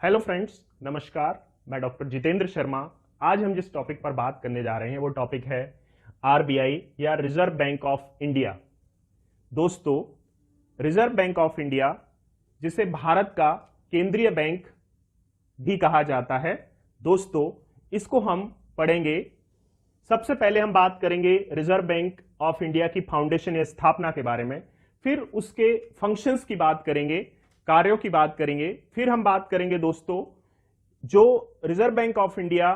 Hello friends, नमस्कार। मैं doctor Jitendra Sharma. आज हम जिस टॉपिक पर बात करने जा रहे हैं वो टॉपिक है आरबीआई या रिजर्व बैंक ऑफ इंडिया। दोस्तों, रिजर्व बैंक ऑफ इंडिया, जिसे भारत का केंद्रीय बैंक भी कहा जाता है, दोस्तों इसको हम पढ़ेंगे। सबसे पहले हम बात करेंगे रिजर्व बैंक ऑफ इंडिया की फाउंडेशन या स्थापना के बारे में, फिर उसके फंक्शंस की बात करेंगे, कार्यों की बात करेंगे, फिर हम बात करेंगे दोस्तों जो रिजर्व बैंक ऑफ इंडिया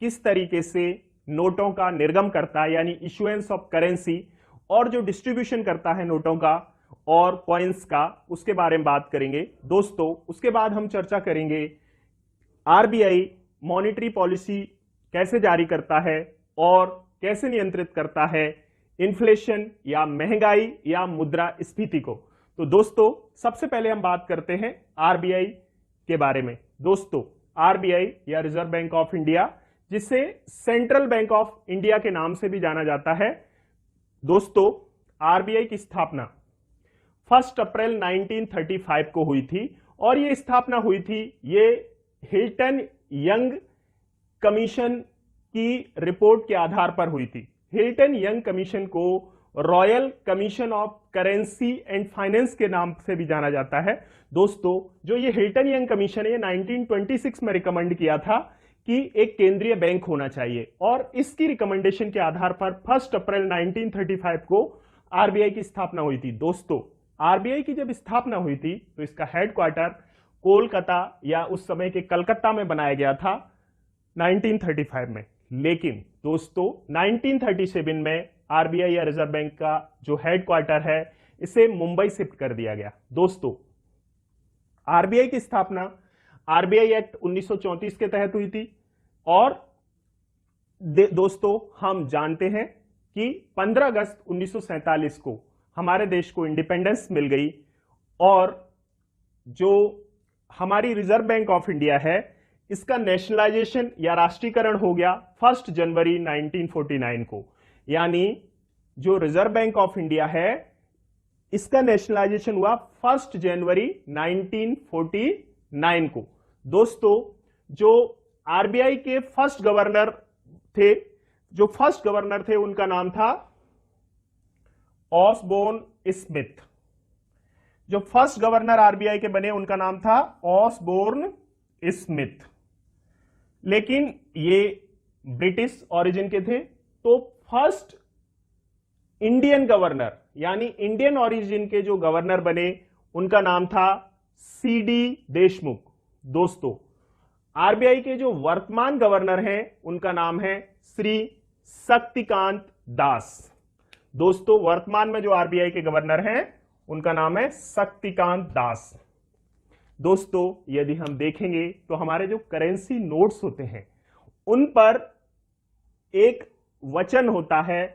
किस तरीके से नोटों का निर्गम करता है यानी इशुएंस ऑफ करेंसी, और जो डिस्ट्रीब्यूशन करता है नोटों का और कॉइन्स का, उसके बारे में बात करेंगे दोस्तों। उसके बाद हम चर्चा करेंगे आरबीआई मॉनेटरी पॉलिसी कैसे जारी करता है और कैसे नियंत्रित करता है इन्फ्लेशन या महंगाई या मुद्रास्फीति को। तो दोस्तों सबसे पहले हम बात करते हैं आरबीआई के बारे में। दोस्तों, आरबीआई या रिजर्व बैंक ऑफ इंडिया, जिसे सेंट्रल बैंक ऑफ इंडिया के नाम से भी जाना जाता है, दोस्तों आरबीआई की स्थापना 1 अप्रैल 1935 को हुई थी और ये स्थापना हुई थी, ये हिल्टन यंग कमीशन की रिपोर्ट के आधार पर हुई थी। हिल्टन यंग कमीशन को royal commission of currency and finance के नाम से भी जाना जाता है। दोस्तों, जो ये हिल्टन यंग कमीशन है, 1926 में रिकमेंड किया था कि एक केंद्रीय बैंक होना चाहिए और इसकी रिकमेंडेशन के आधार पर 1 अप्रैल 1935 को आरबीआई की स्थापना हुई थी। दोस्तों, आरबीआई की जब स्थापना हुई थी तो इसका हेडक्वार्टर कोलकाता या उस समय के कलकत्ता में बनाया गया था 1935 में। लेकिन दोस्तों 1937 में आरबीआई या रिजर्व बैंक का जो हेडक्वार्टर है, इसे मुंबई शिफ्ट कर दिया गया। दोस्तों, आरबीआई की स्थापना आरबीआई एक्ट 1934 के तहत हुई थी और दोस्तों हम जानते हैं कि 15 अगस्त 1947 को हमारे देश को इंडिपेंडेंस मिल गई और जो हमारी रिजर्व बैंक ऑफ इंडिया है, इसका नेशनलाइजेशन या राष्ट्रीयकरण हो गया 1 जनवरी 1949 को। यानी जो रिजर्व बैंक ऑफ इंडिया है, इसका नेशनलाइजेशन हुआ 1 जनवरी 1949 को। दोस्तों, जो आरबीआई के फर्स्ट गवर्नर थे, उनका नाम था ऑसबोर्न स्मिथ। जो फर्स्ट गवर्नर आरबीआई के बने, उनका नाम था ऑसबोर्न स्मिथ। लेकिन ये ब्रिटिश ओरिजिन के थे। तो फर्स्ट इंडियन गवर्नर यानी इंडियन ओरिजिन के जो गवर्नर बने, उनका नाम था सीडी देशमुख। दोस्तों, आरबीआई के जो वर्तमान गवर्नर हैं, उनका नाम है श्री शक्तिकांत दास। दोस्तों, वर्तमान में जो आरबीआई के गवर्नर हैं, उनका नाम है शक्तिकांत दास। दोस्तों, यदि हम देखेंगे तो हमारे जो करेंसी नोट्स होते हैं, उन पर एक वचन होता है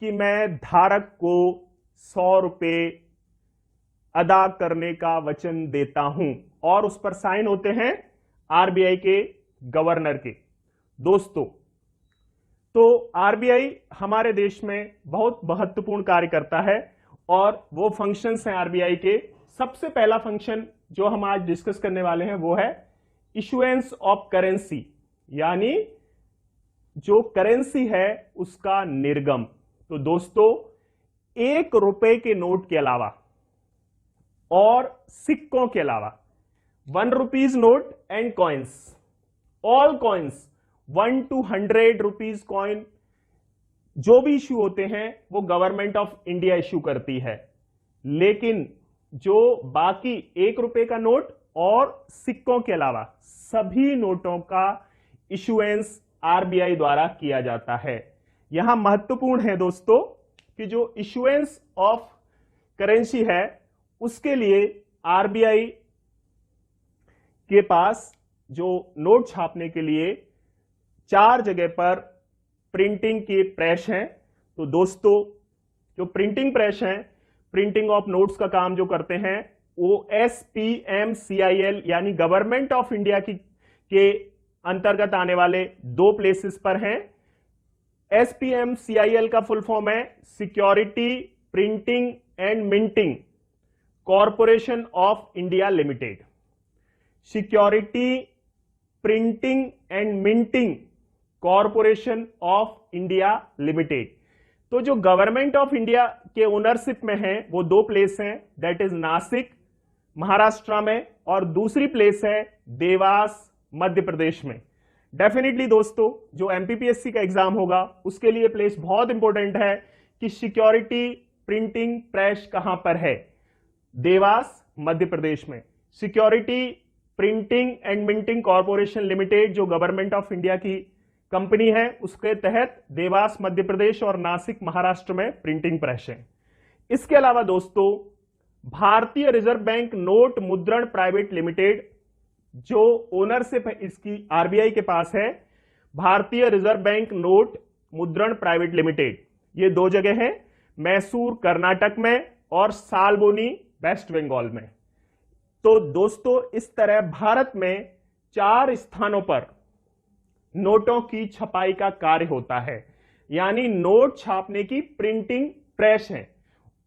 कि मैं धारक को 100 रुपए अदा करने का वचन देता हूं, और उस पर साइन होते हैं आरबीआई के गवर्नर के। दोस्तों, तो आरबीआई हमारे देश में बहुत महत्वपूर्ण कार्य करता है और वो फंक्शंस हैं आरबीआई के। सबसे पहला फंक्शन जो हम आज डिस्कस करने वाले हैं वो है इशुएंस ऑफ करेंसी, यानी जो करेंसी है उसका निर्गम। तो दोस्तों, 1 रुपए के नोट के अलावा और सिक्कों के अलावा 1 rupees note and coins, all coins 1 to 100 rupees coin जो भी इश्यू होते हैं वो गवर्नमेंट ऑफ इंडिया इश्यू करती है। लेकिन जो बाकी 1 रुपए का नोट और सिक्कों के अलावा सभी नोटों का इशुएंस आरबीआई द्वारा किया जाता है। यहां महत्वपूर्ण है दोस्तों कि जो इशुएंस ऑफ करेंसी है, उसके लिए आरबीआई के पास जो नोट छापने के लिए 4 जगह पर प्रिंटिंग की प्रेस हैं। तो दोस्तों, जो प्रिंटिंग प्रेस हैं, प्रिंटिंग ऑफ नोट्स का काम जो करते हैं, वो SPMCIL यानी गवर्नमेंट ऑफ इंडिया के अंतर्गत आने वाले 2 प्लेसेस पर हैं। SPMCIL का फुल फॉर्म है security printing and minting corporation of India limited. Security printing and minting corporation of India limited. तो जो गवर्नमेंट ऑफ इंडिया के ओनरशिप में है वो दो प्लेस हैं, दैट इज नासिक महाराष्ट्र में और दूसरी प्लेस है देवास मध्य प्रदेश में। डेफिनेटली दोस्तों जो एमपीपीएससी का एग्जाम होगा उसके लिए प्लेस बहुत इंपॉर्टेंट है कि सिक्योरिटी प्रिंटिंग प्रेस कहां पर है, देवास मध्य प्रदेश में। Security printing and minting corporation limited जो गवर्नमेंट ऑफ इंडिया की कंपनी है उसके तहत देवास मध्य प्रदेश और नासिक महाराष्ट्र में प्रिंटिंग प्रेस है। इसके अलावा दोस्तों भारतीय रिजर्व बैंक नोट मुद्रण प्राइवेट लिमिटेड जो ओनरशिप है इसकी आरबीआई के पास है, भारतीय रिजर्व बैंक नोट मुद्रण प्राइवेट लिमिटेड, ये दो जगह है, मैसूर कर्नाटक में और सालबोनी वेस्ट बंगाल में। तो दोस्तों इस तरह भारत में 4 स्थानों पर नोटों की छपाई का कार्य होता है, यानी नोट छापने की प्रिंटिंग प्रेस है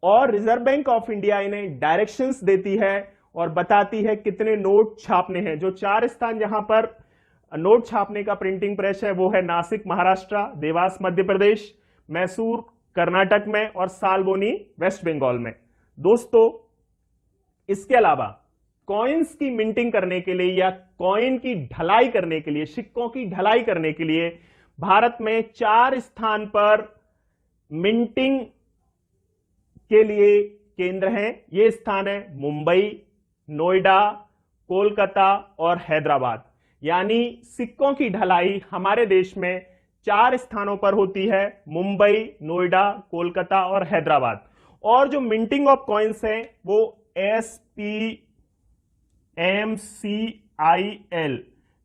और रिजर्व बैंक ऑफ इंडिया इन्हें डायरेक्शंस देती है और बताती है कितने नोट छापने हैं। जो 4 स्थान जहां पर नोट छापने का प्रिंटिंग प्रेस है वो है नासिक महाराष्ट्र, देवास मध्य प्रदेश, मैसूर कर्नाटक में और सालबोनी वेस्ट बंगाल में। दोस्तों इसके अलावा कॉइन्स की मिंटिंग करने के लिए या कॉइन की ढलाई करने के लिए, सिक्कों की ढलाई करने के लिए भारत में 4 स्थान पर मिंटिंग के लिए केंद्र हैं। ये स्थान है मुंबई, नोएडा, कोलकाता और हैदराबाद। यानी सिक्कों की ढलाई हमारे देश में 4 स्थानों पर होती है, मुंबई, नोएडा, कोलकाता और हैदराबाद। और जो मिंटिंग ऑफ कॉइन्स है वो SPMCIL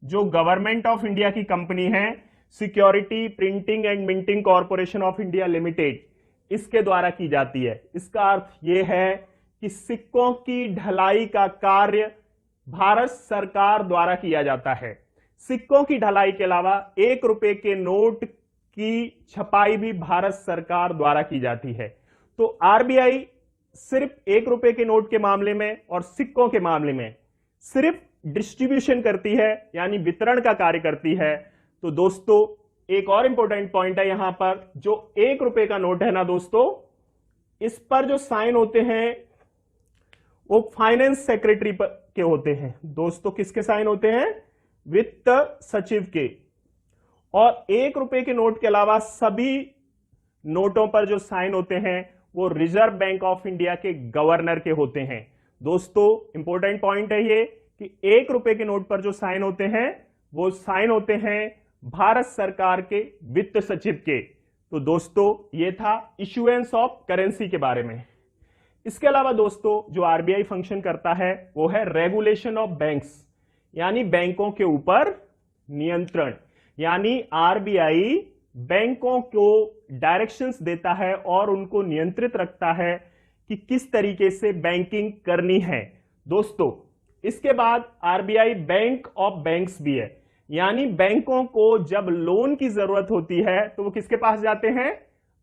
जो गवर्नमेंट ऑफ इंडिया की कंपनी है, security printing and minting corporation of India limited, इसके द्वारा की जाती है। इसका अर्थ यह है कि सिक्कों की ढलाई का कार्य भारत सरकार द्वारा किया जाता है। सिक्कों की ढलाई के अलावा 1 रुपए के नोट की छपाई भी भारत सरकार द्वारा की जाती है। तो आरबीआई सिर्फ 1 रुपए के नोट के मामले में और सिक्कों के मामले में सिर्फ डिस्ट्रीब्यूशन करती है, यानी वितरण का कार्य करती है। तो दोस्तों एक और इंपॉर्टेंट पॉइंट है यहां पर, जो 1 रुपए का नोट है ना दोस्तों, इस पर जो साइन होते हैं वो फाइनेंस सेक्रेटरी के होते हैं। दोस्तों किसके साइन होते हैं? वित्त सचिव के। और 1 रुपए के नोट के अलावा सभी नोटों पर जो साइन होते हैं वो रिजर्व बैंक ऑफ इंडिया के गवर्नर के होते हैं। दोस्तों इंपॉर्टेंट पॉइंट है ये कि 1 रुपए के नोट पर जो साइन होते हैं वो साइन होते हैं भारत सरकार के वित्त सचिव के। तो दोस्तों ये था इशुएंस ऑफ करेंसी के बारे में। इसके अलावा दोस्तों जो आरबीआई फंक्शन करता है वो है रेगुलेशन ऑफ बैंक्स, यानी बैंकों के ऊपर नियंत्रण। यानी आरबीआई बैंकों को डायरेक्शंस देता है और उनको नियंत्रित रखता है कि किस तरीके से बैंकिंग करनी है। दोस्तों इसके बाद आरबीआई बैंक ऑफ बैंक्स भी है, यानी बैंकों को जब लोन की जरूरत होती है तो वो किसके पास जाते हैं?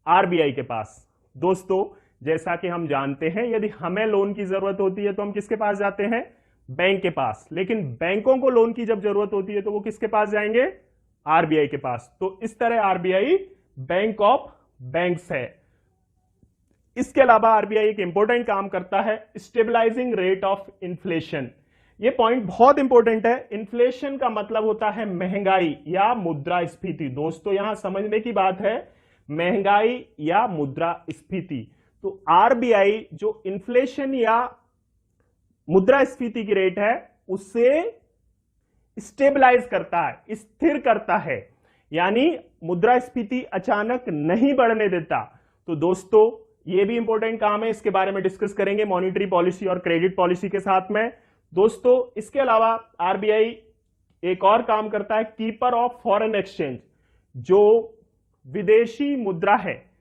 आरबीआई के पास। दोस्तों जैसा कि हम जानते हैं यदि हमें लोन की जरूरत होती है तो हम किसके पास जाते हैं? बैंक के पास। लेकिन बैंकों को लोन की जब जरूरत होती है तो वो किसके पास जाएंगे? आरबीआई के पास। तो इस तरह आरबीआई बैंक ऑफ बैंक्स है। इसके अलावा आरबीआई एक इंपॉर्टेंट काम करता है, स्टेबलाइजिंग रेट ऑफ इन्फ्लेशन। ये पॉइंट बहुत इंपॉर्टेंट है। इन्फ्लेशन का मतलब होता है महंगाई या मुद्रास्फीति। दोस्तों यहां समझने की बात है, महंगाई या मुद्रास्फीति। तो आरबीआई जो इन्फ्लेशन या मुद्रास्फीति की रेट है उसे स्टेबलाइज करता है, स्थिर करता है, यानी मुद्रास्फीति अचानक नहीं बढ़ने देता। तो दोस्तों ये भी इंपॉर्टेंट काम है, इसके बारे में डिस्कस करेंगे मॉनिटरी पॉलिसी और क्रेडिट पॉलिसी के साथ में। दोस्तों इसके अलावा आरबीआई एक और काम करता है, कीपर ऑफ फॉरेन एक्सचेंज। जो विदेशी मुद्रा है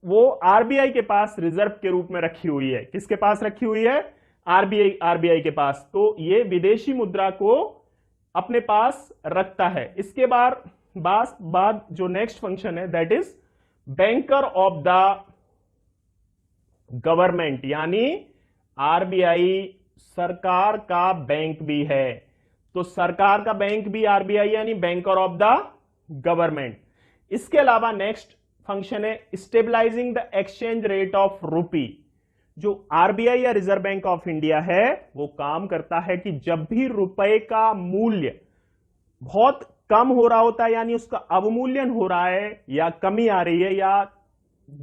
वो आरबीआई के पास रिजर्व के रूप में रखी हुई है। किसके पास रखी हुई है? आरबीआई के पास। तो ये विदेशी मुद्रा को अपने पास रखता है। इसके बाद जो नेक्स्ट फंक्शन है that is banker of the government, यानी आरबीआई सरकार का बैंक भी है। तो सरकार का बैंक भी आरबीआई यानी बैंकर ऑफ द गवर्नमेंट। इसके अलावा नेक्स्ट फंक्शन है stabilising the exchange rate of rupee. जो आरबीआई या रिजर्व बैंक ऑफ इंडिया है वो काम करता है कि जब भी रुपए का मूल्य बहुत कम हो रहा होता है यानी उसका अवमूल्यन हो रहा है या कमी आ रही है या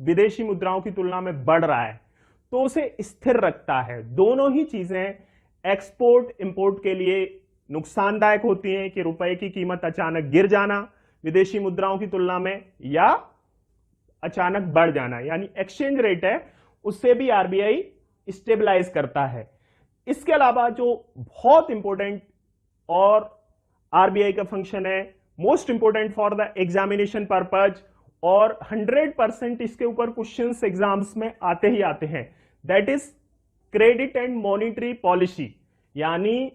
विदेशी मुद्राओं की तुलना में बढ़ रहा है तो उसे स्थिर रखता है। दोनों ही चीजें एक्सपोर्ट इंपोर्ट के लिए नुकसानदायक होती हैं कि रुपए की कीमत अचानक गिर जाना विदेशी मुद्राओं की तुलना में या अचानक बढ़ जाना, यानी एक्सचेंज रेट है उससे भी आरबीआई स्टेबलाइज करता है। इसके अलावा जो बहुत इंपॉर्टेंट और आरबीआई का फंक्शन है, most important for the examination purpose और 100% इसके ऊपर क्वेश्चंस एग्जाम्स में आते ही आते हैं, that is credit and monetary policy. यानी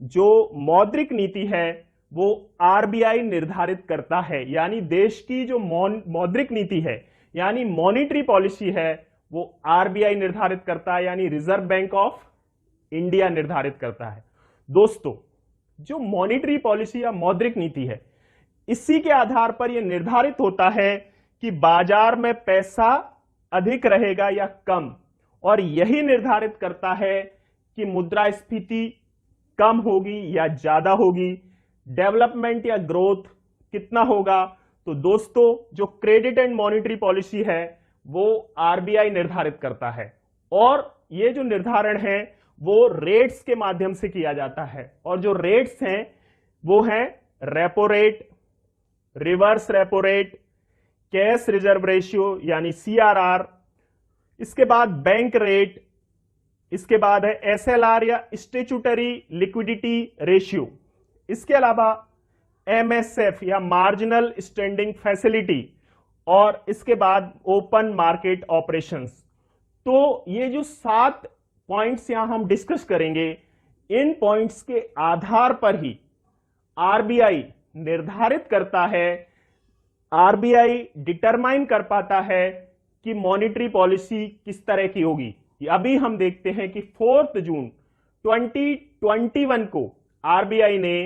जो मौद्रिक नीति है वो आरबीआई निर्धारित करता है, यानी देश की जो मौद्रिक नीति है यानी मॉनिटरी पॉलिसी है वो आरबीआई निर्धारित करता है, यानी रिजर्व बैंक ऑफ इंडिया निर्धारित करता है। दोस्तों, जो मॉनिटरी पॉलिसी या मौद्रिक नीति है इसी के आधार पर यह निर्धारित होता है कि बाजार में पैसा अधिक रहेगा या कम, और यही निर्धारित करता है कि मुद्रास्फीति कम होगी या ज्यादा होगी, डेवलपमेंट या ग्रोथ कितना होगा। तो दोस्तों, जो क्रेडिट एंड मॉनिटरी पॉलिसी है वो आरबीआई निर्धारित करता है, और ये जो निर्धारण है वो रेट्स के माध्यम से किया जाता है, और जो रेट्स हैं वो हैं repo rate, reverse repo rate, cash reserve ratio यानी सीआरआर, इसके बाद बैंक रेट, इसके बाद है एसएलआर या स्टैट्यूटरी लिक्विडिटी रेशियो, इसके अलावा एमएसएफ या मार्जिनल स्टैंडिंग फैसिलिटी, और इसके बाद ओपन मार्केट ऑपरेशंस। तो ये जो 7 पॉइंट्स यहां हम डिस्कस करेंगे, इन पॉइंट्स के आधार पर ही आरबीआई निर्धारित करता है, आरबीआई डिटरमाइन कर पाता है कि मॉनिटरी पॉलिसी किस तरह की होगी। अभी हम देखते हैं कि 4 जून 2021 को आरबीआई ने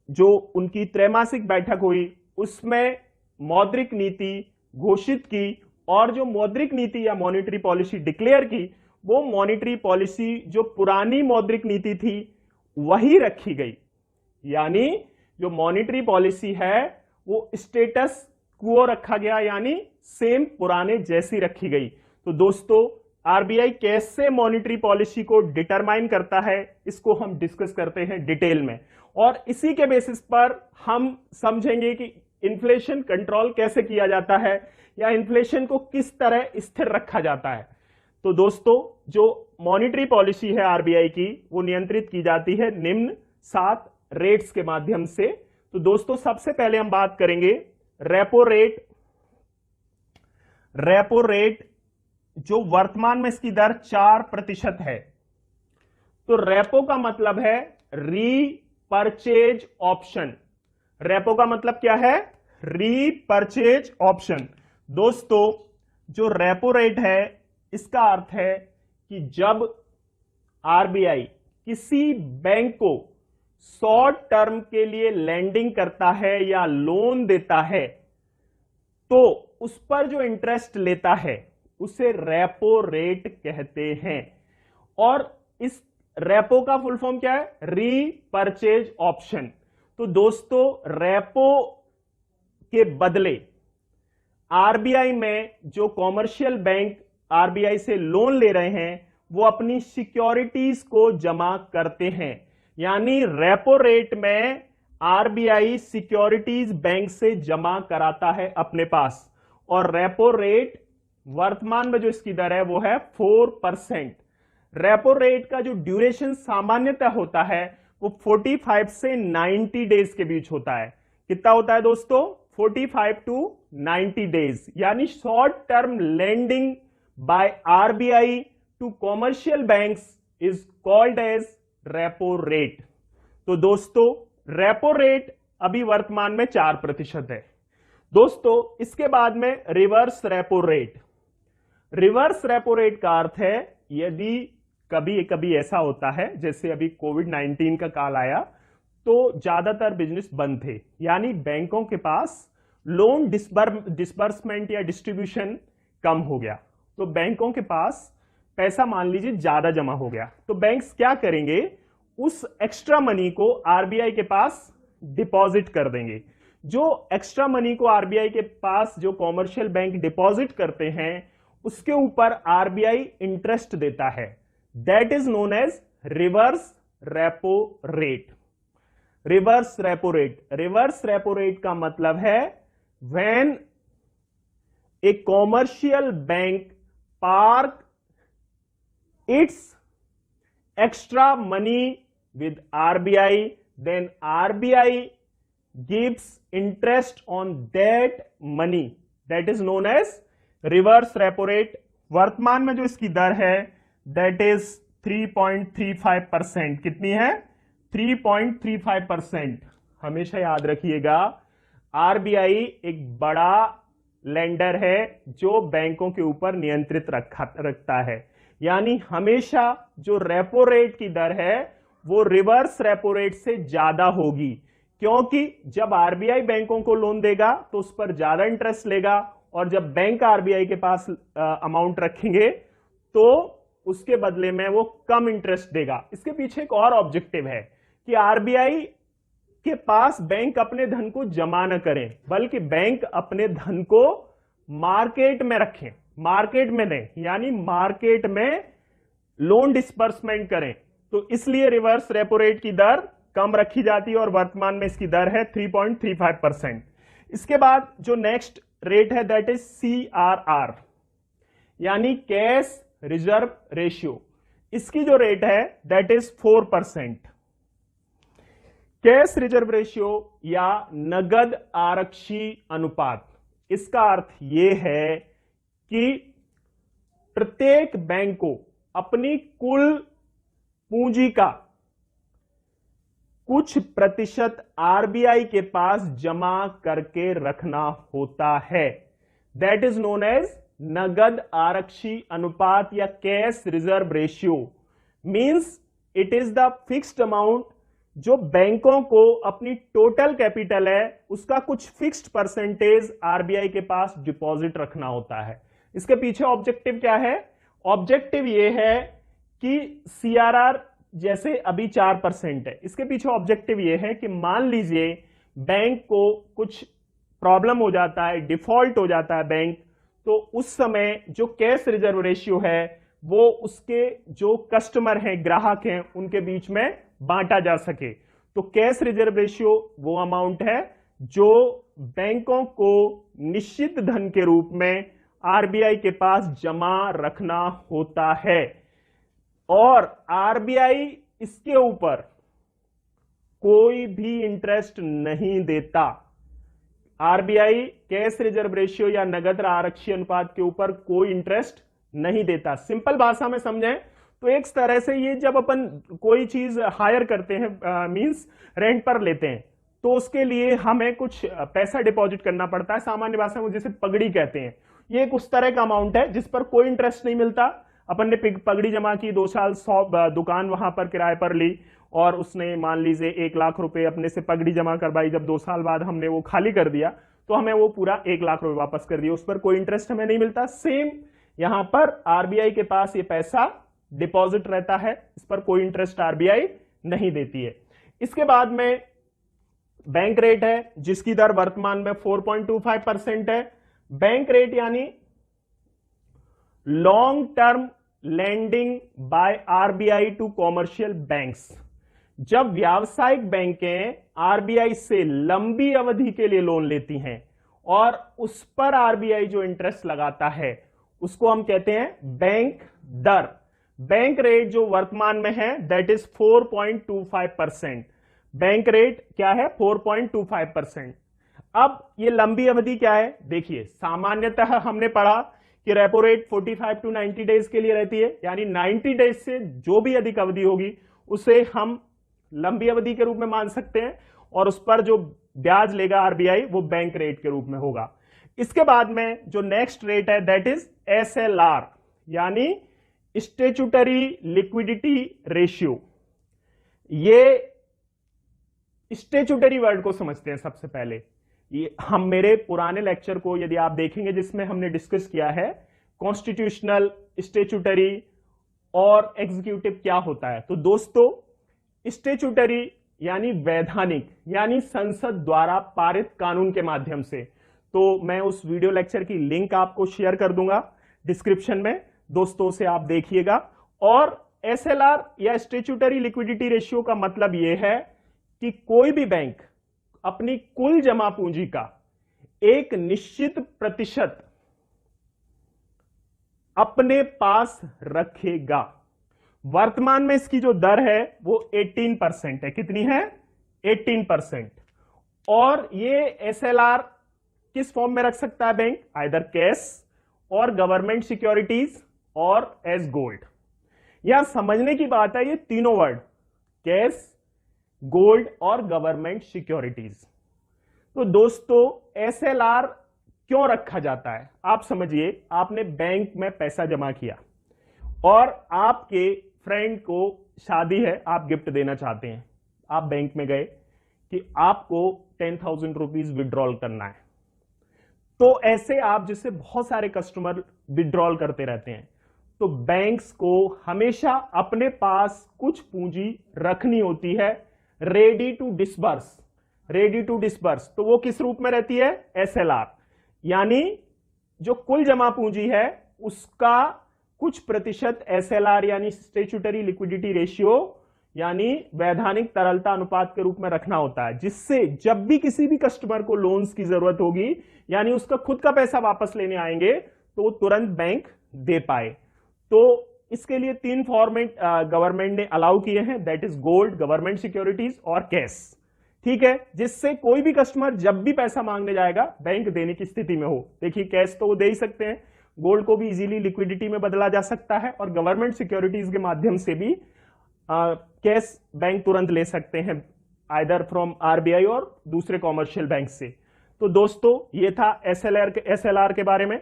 जो उनकी त्रैमासिक बैठक हुई उसमें मौद्रिक नीति घोषित की, और जो मौद्रिक नीति या मॉनिटरी पॉलिसी डिक्लेयर की वो मॉनिटरी पॉलिसी जो पुरानी मौद्रिक नीति थी वही रखी गई, यानी जो मॉनिटरी पॉलिसी है वो स्टेटस क्वो रखा गया, यानी सेम पुराने जैसी रखी गई। तो दोस्तों, आरबीआई कैसे मॉनिटरी पॉलिसी को डिटरमाइन करता है इसको हम डिस्कस करते हैं डिटेल में, और इसी के बेसिस पर हम समझेंगे कि इन्फ्लेशन कंट्रोल कैसे किया जाता है या इन्फ्लेशन को किस तरह स्थिर रखा जाता है। तो दोस्तों, जो मॉनिटरी पॉलिसी है आरबीआई की वो नियंत्रित की जाती है निम्न 7 रेट्स के माध्यम से। तो दोस्तों, सबसे पहले हम बात करेंगे रेपो रेट। रेपो रेट जो वर्तमान में इसकी दर 4% है। तो रेपो का मतलब है रीपर्चेज ऑप्शन। रेपो का मतलब क्या है? Repurchase option. दोस्तों, जो रेपो रेट है इसका अर्थ है कि जब आरबीआई किसी बैंक को शॉर्ट टर्म के लिए लैंडिंग करता है या लोन देता है तो उस पर जो इंटरेस्ट लेता है उसे रेपो रेट कहते हैं, और इस रेपो का फुल फॉर्म क्या है? Repurchase option. तो दोस्तों, रेपो के बदले आरबीआई में जो कॉमर्शियल बैंक आरबीआई से लोन ले रहे हैं वो अपनी सिक्योरिटीज को जमा करते हैं, यानी रेपो रेट में आरबीआई सिक्योरिटीज बैंक से जमा कराता है अपने पास, और रेपो रेट वर्तमान में जो इसकी दर है वो है 4%। रेपो रेट का जो ड्यूरेशन सामान्यतः होता है वो 45 से 90 डेज के बीच होता है। कितना होता है दोस्तों? 45 to 90 डेज, यानी short term lending by RBI to commercial banks is called as repo rate. तो दोस्तों, रेपो रेट अभी वर्तमान में 4% है। दोस्तों, इसके बाद में reverse repo rate. Reverse repo rate का अर्थ है यदि कभी कभी ऐसा होता है जैसे अभी कोविड-19 का काल आया तो ज्यादातर बिजनेस बंद थे, यानी बैंकों के पास लोन डिस्बर्समेंट या डिस्ट्रीब्यूशन कम हो गया। तो बैंकों के पास पैसा मान लीजिए ज्यादा जमा हो गया, तो बैंक्स क्या करेंगे, उस एक्स्ट्रा मनी को आरबीआई के पास डिपॉजिट कर देंगे। जो एक्स्ट्रा मनी को आरबीआई के पास जो कॉमर्शियल बैंक डिपॉजिट करते हैं उसके ऊपर आरबीआई इंटरेस्ट देता है, that is known as reverse repo rate. Reverse repo rate, reverse repo rate का मतलब है when a commercial bank park its extra money with RBI, then RBI gives interest on that money, that is known as reverse repo rate। वर्तमान में जो इसकी दर है that is 3.35%। कितनी है? 3.35%। हमेशा याद रखिएगा आरबीआई एक बड़ा लेंडर है जो बैंकों के ऊपर नियंत्रित रखता है, यानी हमेशा जो रेपो रेट की दर है वो रिवर्स रेपो रेट से ज्यादा होगी, क्योंकि जब आरबीआई बैंकों को लोन देगा तो उस पर ज्यादा इंटरेस्ट लेगा, और जब बैंक आरबीआई के पास अमाउंट रखेंगे तो उसके बदले में वो कम इंटरेस्ट देगा। इसके पीछे एक और ऑब्जेक्टिव है कि आरबीआई के पास बैंक अपने धन को जमा न करें, बल्कि बैंक अपने धन को मार्केट में रखें, मार्केट में दें, यानी मार्केट में लोन डिस्बर्समेंट करें। तो इसलिए रिवर्स रेपो रेट की दर कम रखी जाती है और वर्तमान में इसकी दर है 3.35%। इसके बाद जो नेक्स्ट रेट है दैट इज सीआरआर, यानी कैश रिजर्व रेशियो। इसकी जो रेट है that is 4%। Cash reserve ratio या नगद आरक्षी अनुपात, इसका अर्थ यह है कि प्रत्येक बैंक को अपनी कुल पूंजी का कुछ प्रतिशत आरबीआई के पास जमा करके रखना होता है, दैट इज नोन एज नगद आरक्षी अनुपात या cash reserve ratio. Means it is the fixed amount जो बैंकों को अपनी टोटल कैपिटल है उसका कुछ फिक्स्ड परसेंटेज आरबीआई के पास डिपॉजिट रखना होता है। इसके पीछे ऑब्जेक्टिव क्या है? ऑब्जेक्टिव यह है कि सीआरआर जैसे अभी 4% है, इसके पीछे ऑब्जेक्टिव यह है कि मान लीजिए बैंक को कुछ प्रॉब्लम हो जाता है, डिफॉल्ट हो जाता है बैंक, तो उस समय जो कैश रिजर्व रेशियो है वो उसके जो कस्टमर हैं, ग्राहक हैं, उनके बीच में बांटा जा सके। तो कैश रिजर्व रेशियो वो अमाउंट है जो बैंकों को निश्चित धन के रूप में आरबीआई के पास जमा रखना होता है, और आरबीआई इसके ऊपर कोई भी इंटरेस्ट नहीं देता। आरबीआई कैश रिजर्व रेशियो या नगद आरक्षी अनुपात के ऊपर कोई इंटरेस्ट नहीं देता। सिंपल भाषा में समझें तो एक तरह से ये जब अपन कोई चीज हायर करते हैं, मींस रेंट पर लेते हैं, तो उसके लिए हमें कुछ पैसा डिपॉजिट करना पड़ता है, सामान्य भाषा में जिसे पगड़ी कहते हैं। ये एक उस तरह का अमाउंट है जिस पर कोई इंटरेस्ट नहीं मिलता। अपन ने पगड़ी जमा की, 2 साल 100 दुकान वहां पर किराए पर ली और उसने मान लीजिए 1 लाख रुपए अपने से पगड़ी जमा करवाई, जब 2 साल बाद हमने वो खाली कर दिया तो हमें वो पूरा 1 लाख रुपए वापस कर दिया, उस पर कोई इंटरेस्ट हमें नहीं मिलता। सेम यहां पर आरबीआई के पास ये पैसा डिपॉजिट रहता है, इस पर कोई इंटरेस्ट आरबीआई नहीं देती है। इसके बाद में बैंक रेट है जिसकी दर वर्तमान में 4.25% है। बैंक रेट यानी long term lending by RBI to commercial banks. जब व्यावसायिक बैंकें आरबीआई से लंबी अवधि के लिए लोन लेती हैं और उस पर आरबीआई जो इंटरेस्ट लगाता है उसको हम कहते हैं बैंक दर। बैंक रेट जो वर्तमान में है दैट इज 4.25%। बैंक रेट क्या है? 4.25%। अब ये लंबी अवधि क्या है? देखिए, सामान्यतः हमने पढ़ा कि रेपो रेट 45 टू 90 डेज के लिए रहती है, यानी 90 डेज से जो भी अधिक अवधि होगी उसे हम लंबी अवधि के रूप में मान सकते हैं, और उस पर जो ब्याज लेगा आरबीआई वो बैंक रेट के रूप में होगा। इसके बाद में जो नेक्स्ट रेट है दैट इज एसएलआर, यानी स्टैट्यूटरी लिक्विडिटी रेशियो। ये स्टेचुटरी वर्ड को समझते हैं सबसे पहले। ये हम मेरे पुराने लेक्चर को यदि आप देखेंगे जिसमें हमने डिस्कस किया है कॉन्स्टिट्यूशनल, स्टेचुटरी और एग्जीक्यूटिव क्या होता है। तो दोस्तों स्टेचुटरी यानी वैधानिक, यानी संसद द्वारा पारित कानून के माध्यम से। तो मैं उस वीडियो लेक्चर की लिंक आपको शेयर कर दूंगा डिस्क्रिप्शन में, दोस्तों से आप देखिएगा। और एसएलआर या स्टेचुटरी लिक्विडिटी रेशियो का मतलब यह है कि कोई भी बैंक अपनी कुल जमा पूंजी का एक निश्चित प्रतिशत अपने पास रखेगा। वर्तमान में इसकी जो दर है वो 18% है। कितनी है? 18%। और ये एसएलआर किस फॉर्म में रख सकता है बैंक? आइदर कैश और गवर्नमेंट सिक्योरिटीज और एज गोल्ड। यहां समझने की बात है ये तीनों वर्ड, कैश, गोल्ड और गवर्नमेंट सिक्योरिटीज। तो दोस्तों एसएलआर क्यों रखा जाता है? आप समझिए, आपने बैंक में पैसा जमा किया और आपके फ्रेंड को शादी है, आप गिफ्ट देना चाहते हैं। आप बैंक में गए कि आपको 10,000 रुपीज विड्रॉल करना है। तो ऐसे आप जिससे बहुत सारे कस्टमर विड्रॉल करते रहते हैं, तो बैंक्स को हमेशा अपने पास कुछ पूंजी रखनी होती है ready to disburse. Ready to disburse तो वो किस रूप में रहती है? एसएलआर, यानी जो कुल जमा पूंजी है उसका कुछ प्रतिशत एसएलआर यानी स्टेचुटरी लिक्विडिटी रेशियो यानी वैधानिक तरलता अनुपात के रूप में रखना होता है, जिससे जब भी किसी भी कस्टमर को लोन्स की जरूरत होगी यानी उसका खुद का पैसा वापस लेने आएंगे तो तुरंत बैंक दे पाए। तो इसके लिए 3 फॉर्मेट गवर्नमेंट ने अलाउ किए हैं, that is gold, government securities और कैश। ठीक है, जिससे कोई भी कस्टमर जब भी पैसा मांगने जाएगा बैंक देने की स्थिति में हो। देखिए कैश तो वो दे ही सकते हैं, गोल्ड को भी इजीली लिक्विडिटी में बदला जा सकता है और गवर्नमेंट सिक्योरिटीज के माध्यम से भी कैश बैंक तुरंत ले सकते हैं, आइदर फ्रॉम आरबीआई और दूसरे कॉमर्शियल बैंक से। तो दोस्तों ये था एसएलआर के बारे में।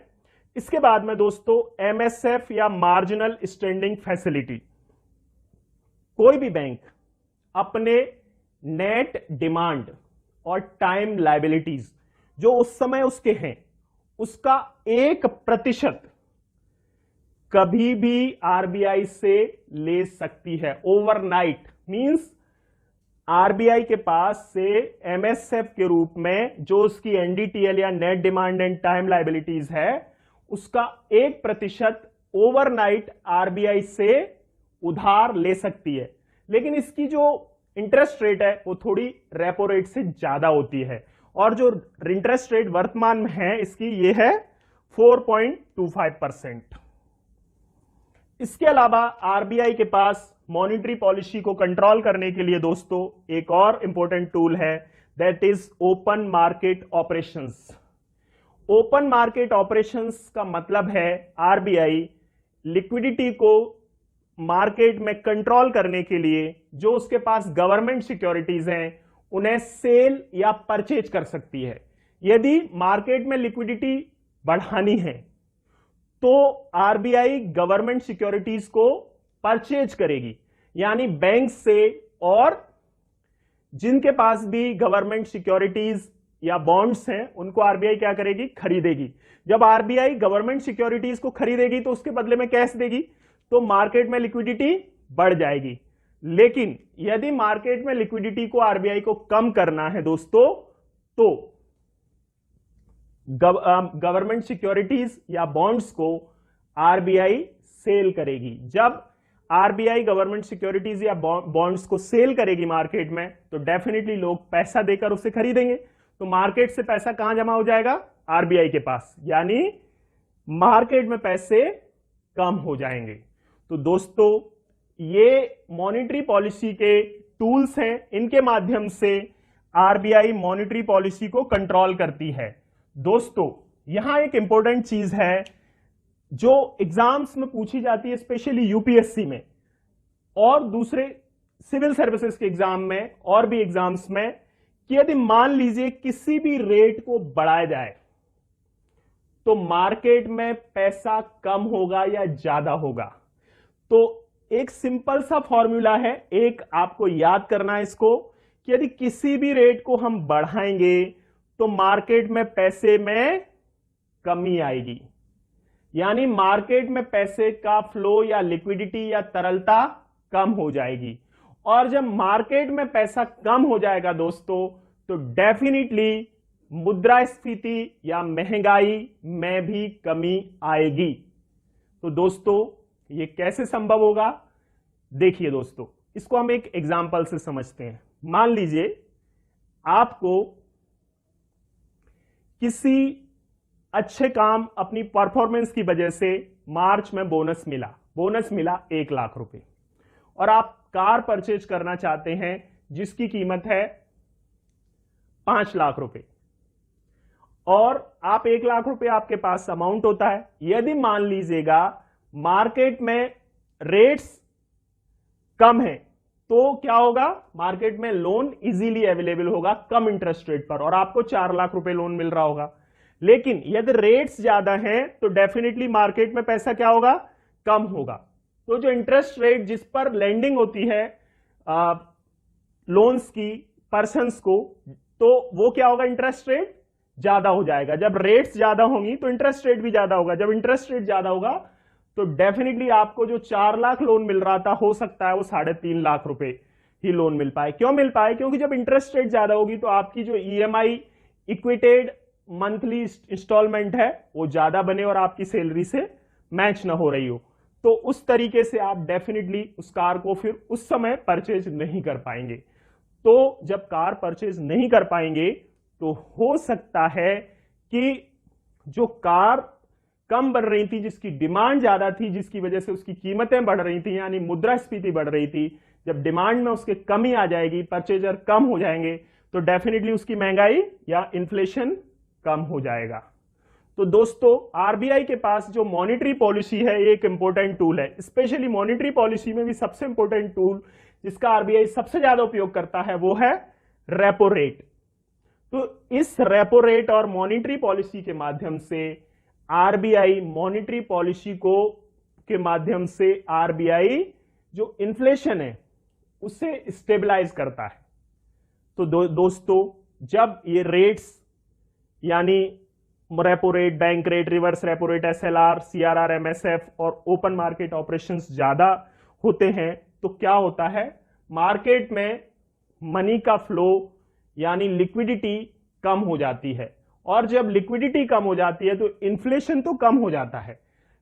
इसके बाद में दोस्तों एमएसएफ या मार्जिनल स्टैंडिंग फैसिलिटी। कोई भी बैंक अपने नेट डिमांड और टाइम लायबिलिटीज जो उस समय उसके हैं उसका 1% कभी भी आरबीआई से ले सकती है। ओवरनाइट मींस आरबीआई के पास से एमएसएफ के रूप में जो उसकी एनडीटीएल या net demand and time liabilities है उसका 1% ओवरनाइट आरबीआई से उधार ले सकती है। लेकिन इसकी जो इंटरेस्ट रेट है वो थोड़ी रेपो रेट से ज्यादा होती है और जो इंटरेस्ट रेट वर्तमान में है इसकी ये है 4.25%। इसके अलावा आरबीआई के पास मॉनिटरी पॉलिसी को कंट्रोल करने के लिए दोस्तों एक और इंपॉर्टेंट टूल है, that is open market operations. Open market operations का मतलब है आरबीआई लिक्विडिटी को मार्केट में कंट्रोल करने के लिए जो उसके पास गवर्नमेंट सिक्योरिटीज हैं उन्हें सेल या परचेज कर सकती है। यदि मार्केट में लिक्विडिटी बढ़ानी है तो आरबीआई गवर्नमेंट सिक्योरिटीज को परचेज करेगी, यानी बैंक से और जिनके पास भी गवर्नमेंट सिक्योरिटीज या बॉन्ड्स हैं उनको आरबीआई क्या करेगी? खरीदेगी। जब आरबीआई गवर्नमेंट सिक्योरिटीज को खरीदेगी तो उसके बदले में कैश देगी, तो मार्केट में लिक्विडिटी बढ़ जाएगी। लेकिन यदि मार्केट में लिक्विडिटी को आरबीआई को कम करना है दोस्तों तो गवर्नमेंट सिक्योरिटीज या बॉन्ड्स को आरबीआई सेल करेगी। जब आरबीआई गवर्नमेंट सिक्योरिटीज या बॉन्ड्स को सेल करेगी मार्केट में तो डेफिनेटली लोग पैसा देकर उसे खरीदेंगे, तो मार्केट से पैसा कहां जमा हो जाएगा? आरबीआई के पास, यानी मार्केट में पैसे कम हो जाएंगे। तो दोस्तों ये मॉनिटरी पॉलिसी के टूल्स हैं, इनके माध्यम से आरबीआई मॉनिटरी पॉलिसी को कंट्रोल करती है। दोस्तों यहां एक इंपॉर्टेंट चीज है जो एग्जाम्स में पूछी जाती है, स्पेशली यूपीएससी में और दूसरे सिविल सर्विसेज के एग्जाम में और भी एग्जाम्स में, कि यदि मान लीजिए किसी भी रेट को बढ़ाया जाए तो मार्केट में पैसा कम होगा या ज्यादा होगा। तो एक सिंपल सा फॉर्मूला है, एक आपको याद करना है इसको, कि यदि किसी भी रेट को हम बढ़ाएंगे तो मार्केट में पैसे में कमी आएगी, यानी मार्केट में पैसे का फ्लो या लिक्विडिटी या तरलता कम हो जाएगी। और जब मार्केट में पैसा कम हो जाएगा दोस्तों, तो डेफिनेटली मुद्रास्फीति या महंगाई में भी कमी आएगी। तो दोस्तों ये कैसे संभव होगा? देखिए दोस्तों, इसको हम एक एग्जांपल से समझते हैं। मान लीजिए आपको किसी अच्छे काम, अपनी परफॉर्मेंस की वजह से मार्च में बोनस मिला 1 लाख रुपए, और आप कार परचेज करना चाहते हैं जिसकी कीमत है 5 लाख रुपए, और आप 1 लाख रुपए आपके पास अमाउंट होता है। यदि मान लीजिएगा मार्केट में रेट्स कम है तो क्या होगा? मार्केट में लोन इजीली अवेलेबल होगा कम इंटरेस्ट रेट पर, और आपको 4 लाख रुपए लोन मिल रहा होगा। लेकिन यदि रेट्स ज्यादा हैं तो डेफिनेटली मार्केट में पैसा क्या होगा? कम होगा। तो जो इंटरेस्ट रेट जिस पर लेंडिंग होती है लोन्स की पर्सन्स को, तो वो क्या होगा? इंटरेस्ट रेट ज्यादा हो जाएगा। जब रेट्स ज्यादा होंगी तो इंटरेस्ट रेट भी ज्यादा होगा। जब इंटरेस्ट रेट ज्यादा होगा तो डेफिनेटली आपको जो 4 लाख लोन मिल रहा था, हो सकता है वो 3.5 लाख रुपए ही लोन मिल पाए। क्यों मिल पाए? क्योंकि जब इंटरेस्ट रेट ज्यादा होगी तो आपकी जो ईएमआई इक्विटेड मंथली इंस्टॉलमेंट है वो ज्यादा बने और आपकी सैलरी से मैच ना हो रही हो, तो उस तरीके से आप डेफिनेटली उस कार को फिर उस समय परचेज नहीं कर पाएंगे। तो जब कार परचेज नहीं कर पाएंगे तो हो सकता है कि जो कार कम बढ़ रही थी, जिसकी डिमांड ज्यादा थी, जिसकी वजह से उसकी कीमतें बढ़ रही थी, यानी मुद्रास्फीति बढ़ रही थी, जब डिमांड में उसके कमी आ जाएगी, परचेजर कम हो जाएंगे, तो डेफिनेटली उसकी महंगाई या इन्फ्लेशन कम हो जाएगा। तो दोस्तों आरबीआई के पास जो मॉनेटरी पॉलिसी है ये एक इंपॉर्टेंट टूल है। स्पेशली मॉनेटरी पॉलिसी में भी सबसे इंपॉर्टेंट टूल जिसका आरबीआई सबसे ज्यादा उपयोग करता है वो है रेपो रेट। तो इस रेपो रेट और मॉनेटरी पॉलिसी के माध्यम से आरबीआई मॉनेटरी पॉलिसी को के माध्यम से आरबीआई जो इन्फ्लेशन है उसे स्टेबलाइज करता है। तो दोस्तों जब ये रेट्स यानी repo rate, bank rate, reverse repo rate, SLR, CRR, MSF और ओपन मार्केट ऑपरेशंस ज्यादा होते हैं तो क्या होता है? मार्केट में मनी का फ्लो यानी लिक्विडिटी कम हो जाती है, और जब लिक्विडिटी कम हो जाती है तो इन्फ्लेशन तो कम हो जाता है,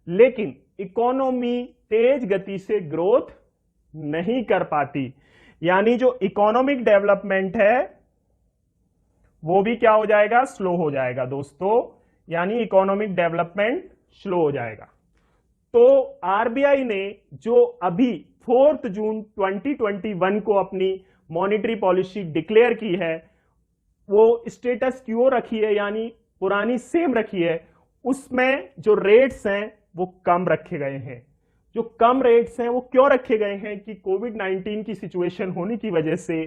लेकिन इकोनॉमी तेज गति से ग्रोथ नहीं कर पाती, यानी जो इकोनॉमिक डेवलपमेंट है वो भी क्या हो जाएगा? स्लो हो जाएगा दोस्तों, यानी इकोनॉमिक डेवलपमेंट स्लो हो जाएगा। तो आरबीआई ने जो अभी 4 जून 2021 को अपनी मॉनेटरी पॉलिसी डिक्लेयर की है वो स्टेटस क्यो रखी है, यानी पुरानी सेम रखी है। उसमें जो रेट्स हैं वो कम रखे गए हैं। जो कम रेट्स हैं वो क्यों रखे गए हैं? कि कोविड-19 की सिचुएशन होने की वजह से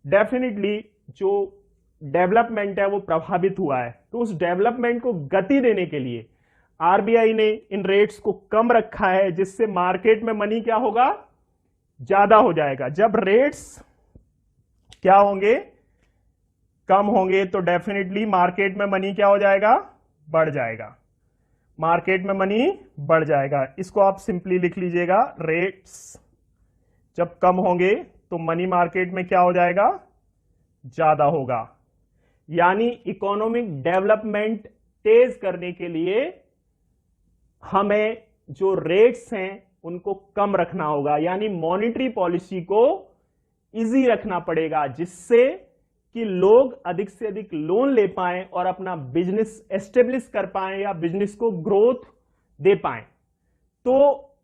डेफिनेटली जो डेवलपमेंट है वो प्रभावित हुआ है। तो उस डेवलपमेंट को गति देने के लिए आरबीआई ने इन रेट्स को कम रखा है, जिससे मार्केट में मनी क्या होगा? ज्यादा हो जाएगा। जब रेट्स क्या होंगे? कम होंगे तो डेफिनेटली मार्केट में मनी क्या हो जाएगा? बढ़ जाएगा। मार्केट में मनी बढ़ जाएगा। इसको आप सिंपली लिख लीजिएगा, रेट्स जब कम होंगे तो मनी मार्केट में क्या हो जाएगा? ज्यादा होगा। यानी इकोनॉमिक डेवलपमेंट तेज करने के लिए हमें जो रेट्स हैं उनको कम रखना होगा, यानी मॉनेटरी पॉलिसी को इजी रखना पड़ेगा, जिससे कि लोग अधिक से अधिक लोन ले पाएं और अपना बिजनेस एस्टेब्लिश कर पाएं या बिजनेस को ग्रोथ दे पाएं। तो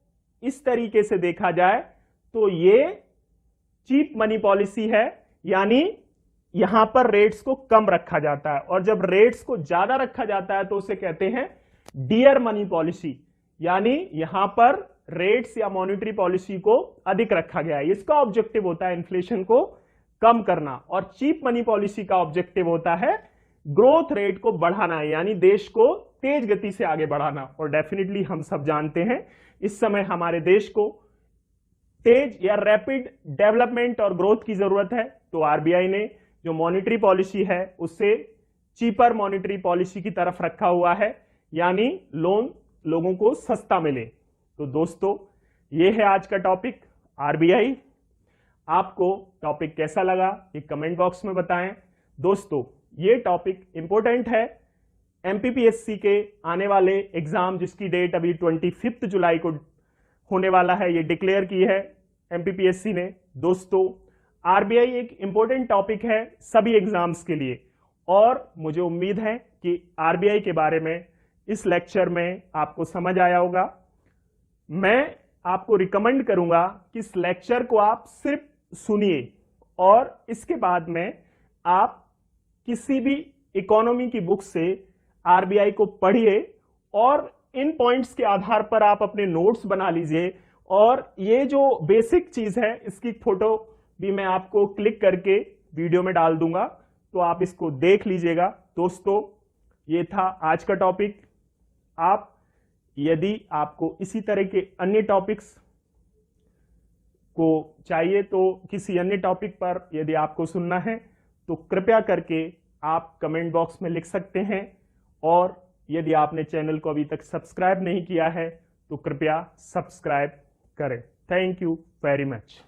इस तरीके से देखा जाए तो ये चीप मनी पॉलिसी है, यानी यहां पर रेट्स को कम रखा जाता है, और जब रेट्स को ज्यादा रखा जाता है तो उसे कहते हैं डियर मनी पॉलिसी, यानी यहां पर रेट्स या मॉनेटरी पॉलिसी को अधिक रखा गया है। इसका ऑब्जेक्टिव होता है इन्फ्लेशन को कम करना, और चीप मनी पॉलिसी का ऑब्जेक्टिव होता है ग्रोथ रेट को बढ़ाना, यानी देश को तेज गति से आगे बढ़ाना। और डेफिनेटली हम सब जानते हैं इस समय हमारे देश को तेज या रैपिड डेवलपमेंट और ग्रोथ की जरूरत है, तो आरबीआई ने जो मॉनेटरी पॉलिसी है उससे चीपर मॉनेटरी पॉलिसी की तरफ रखा हुआ है, यानी लोन लोगों को सस्ता मिले। तो दोस्तों ये है आज का टॉपिक आरबीआई। आपको टॉपिक कैसा लगा ये कमेंट बॉक्स में बताएं। दोस्तों ये टॉपिक इंपॉर्टेंट है एमपीपीएससी के आने वाले एग्जाम, जिसकी डेट अभी 25 जुलाई को होने वाला है, ये डिक्लेयर की है एमपीपीएससी ने। दोस्तों आरबीआई एक इंपॉर्टेंट टॉपिक है सभी एग्जाम्स के लिए, और मुझे उम्मीद है कि आरबीआई के बारे में इस लेक्चर में आपको समझ आया होगा। मैं आपको रिकमेंड करूंगा कि इस लेक्चर को आप सिर्फ सुनिए और इसके बाद में आप किसी भी इकोनॉमी की बुक से आरबीआई को पढ़िए और इन पॉइंट्स के आधार पर आप अपने नोट्स बना लीजिए। और ये जो बेसिक चीज है इसकी फोटो भी मैं आपको क्लिक करके वीडियो में डाल दूंगा, तो आप इसको देख लीजिएगा। दोस्तों ये था आज का टॉपिक। आप यदि आपको इसी तरह के अन्य टॉपिक्स को चाहिए, तो किसी अन्य टॉपिक पर यदि आपको सुनना है तो कृपया करके आप कमेंट बॉक्स में लिख सकते हैं। और यदि आपने चैनल को अभी तक सब्सक्राइब नहीं किया है तो कृपया सब्सक्राइब करें। Thank you very much.